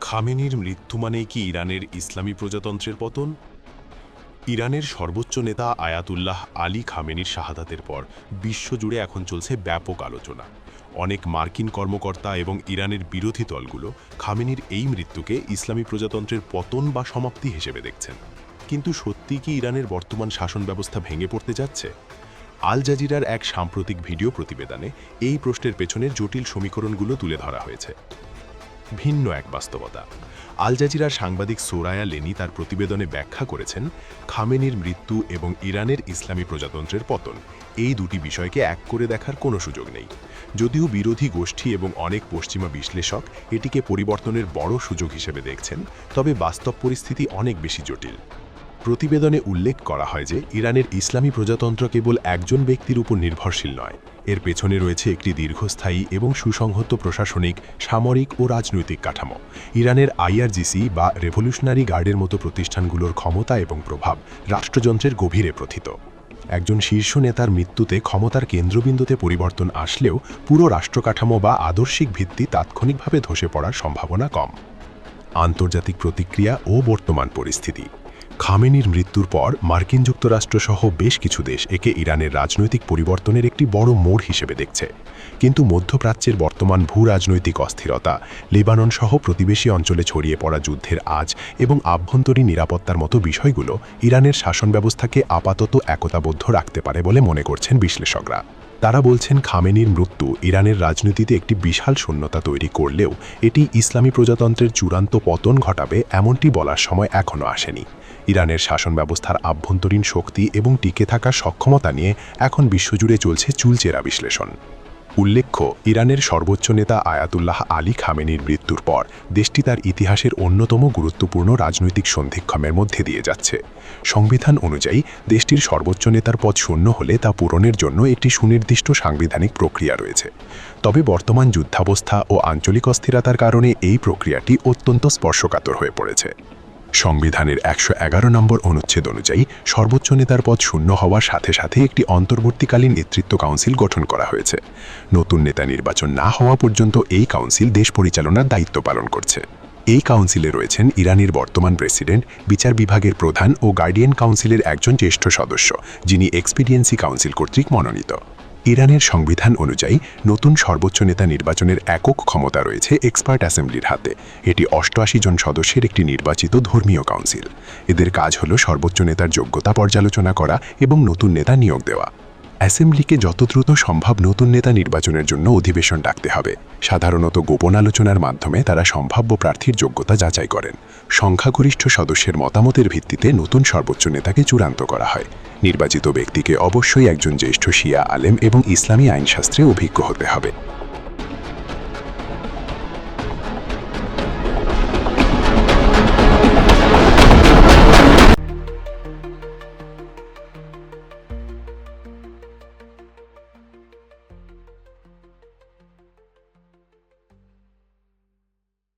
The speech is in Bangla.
খামেনির মৃত্যু মানেই কি ইরানের ইসলামী প্রজাতন্ত্রের পতন? ইরানের সর্বোচ্চ নেতা আয়াতুল্লাহ আলী খামেনির শাহাদাতের পর বিশ্বজুড়ে এখন চলছে ব্যাপক আলোচনা। অনেক মার্কিন কর্মকর্তা এবং ইরানের বিরোধী দলগুলো খামেনির এই মৃত্যুকে ইসলামী প্রজাতন্ত্রের পতন বা সমাপ্তি হিসেবে দেখছেন। কিন্তু সত্যি কি ইরানের বর্তমান শাসন ব্যবস্থা ভেঙে পড়তে যাচ্ছে? আল জাজিরার এক সাম্প্রতিক ভিডিও প্রতিবেদনে এই প্রশ্নের পেছনের জটিল সমীকরণগুলো তুলে ধরা হয়েছে। ভিন্ন এক বাস্তবতা। আল জাজিরার সাংবাদিক সোরায়া লেনি তার প্রতিবেদনে ব্যাখ্যা করেছেন, খামেনির মৃত্যু এবং ইরানের ইসলামী প্রজাতন্ত্রের পতন এই দুটি বিষয়কে এক করে দেখার কোনো সুযোগ নেই। যদিও বিরোধী গোষ্ঠী এবং অনেক পশ্চিমা বিশ্লেষক এটিকে পরিবর্তনের বড় সুযোগ হিসেবে দেখছেন, তবে বাস্তব পরিস্থিতি অনেক বেশি জটিল। প্রতিবেদনে উল্লেখ করা হয় যে ইরানের ইসলামী প্রজাতন্ত্র কেবল একজন ব্যক্তির উপর নির্ভরশীল নয়, এর পেছনে রয়েছে একটি দীর্ঘস্থায়ী এবং সুসংহত প্রশাসনিক, সামরিক ও রাজনৈতিক কাঠামো। ইরানের আইআরজিসি বা রেভলিউশনারি গার্ডের মতো প্রতিষ্ঠানগুলোর ক্ষমতা এবং প্রভাব রাষ্ট্রযন্ত্রের গভীরে প্রথিত। একজন শীর্ষ নেতার মৃত্যুতে ক্ষমতার কেন্দ্রবিন্দুতে পরিবর্তন আসলেও পুরো রাষ্ট্রকাঠামো বা আদর্শিক ভিত্তি তাৎক্ষণিকভাবে ধসে পড়ার সম্ভাবনা কম। আন্তর্জাতিক প্রতিক্রিয়া ও বর্তমান পরিস্থিতি। খামেনির মৃত্যুর পর মার্কিন যুক্তরাষ্ট্রসহ বেশ কিছু দেশ একে ইরানের রাজনৈতিক পরিবর্তনের একটি বড় মোড় হিসেবে দেখছে। কিন্তু মধ্যপ্রাচ্যের বর্তমান ভূ-রাজনৈতিক অস্থিরতা, লেবানন সহ প্রতিবেশী অঞ্চলে ছড়িয়ে পড়া যুদ্ধের আঁচ এবং আভ্যন্তরীণ নিরাপত্তার মতো বিষয়গুলো ইরানের শাসন ব্যবস্থাকে আপাতত একতাবদ্ধ রাখতে পারে বলে মনে করছেন বিশ্লেষকরা। তারা বলছেন, খামেনির মৃত্যু ইরানের রাজনীতিতে একটি বিশাল শূন্যতা তৈরি করলেও এটি ইসলামী প্রজাতন্ত্রের চূড়ান্ত পতন ঘটাবে এমনটি বলার সময় এখনও আসেনি। ইরানের শাসন ব্যবস্থার আভ্যন্তরীণ শক্তি এবং টিকে থাকার সক্ষমতা নিয়ে এখন বিশ্বজুড়ে চলছে চুলচেরা বিশ্লেষণ। উল্লেখ্য, ইরানের সর্বোচ্চ নেতা আয়াতুল্লাহ আলী খামেনির মৃত্যুর পর দেশটি তার ইতিহাসের অন্যতম গুরুত্বপূর্ণ রাজনৈতিক সন্ধিক্ষণের মধ্যে দিয়ে যাচ্ছে। সংবিধান অনুযায়ী দেশটির সর্বোচ্চ নেতার পদ শূন্য হলে তা পূরণের জন্য একটি সুনির্দিষ্ট সাংবিধানিক প্রক্রিয়া রয়েছে। তবে বর্তমান যুদ্ধাবস্থা ও আঞ্চলিক অস্থিরতার কারণে এই প্রক্রিয়াটি অত্যন্ত স্পর্শকাতর হয়ে পড়েছে। সংবিধানের ১১১ নম্বর অনুচ্ছেদ অনুযায়ী সর্বোচ্চ নেতার পদ শূন্য হওয়ার সাথে সাথে একটি অন্তর্বর্তীকালীন নেতৃত্ব কাউন্সিল গঠন করা হয়েছে। নতুন নেতা নির্বাচন না হওয়া পর্যন্ত এই কাউন্সিল দেশ পরিচালনার দায়িত্ব পালন করছে। এই কাউন্সিলে রয়েছেন ইরানের বর্তমান প্রেসিডেন্ট, বিচার বিভাগের প্রধান ও গার্ডিয়ান কাউন্সিলের একজন জ্যেষ্ঠ সদস্য, যিনি এক্সপিডিয়েন্সি কাউন্সিল কর্তৃক মনোনীত। ইরানের সংবিধান অনুযায়ী নতুন সর্বোচ্চ নেতা নির্বাচনের একক ক্ষমতা রয়েছে এক্সপার্ট অ্যাসেম্বলির হাতে। এটি ৮৮ জন সদস্যের একটি নির্বাচিত ধর্মীয় কাউন্সিল। এদের কাজ হল সর্বোচ্চ নেতার যোগ্যতা পর্যালোচনা করা এবং নতুন নেতা নিয়োগ দেওয়া। অ্যাসেম্বলিকে যত দ্রুত সম্ভব নতুন নেতা নির্বাচনের জন্য অধিবেশন ডাকতে হবে। সাধারণত গোপন আলোচনার মাধ্যমে তারা সম্ভাব্য প্রার্থীর যোগ্যতা যাচাই করেন। সংখ্যাগরিষ্ঠ সদস্যের মতামতের ভিত্তিতে নতুন সর্বোচ্চ নেতাকে চূড়ান্ত করা হয়। নির্বাচিত ব্যক্তিকে অবশ্যই একজন জ্যেষ্ঠ শিয়া আলেম এবং ইসলামী আইনশাস্ত্রে অভিজ্ঞ হতে হবে।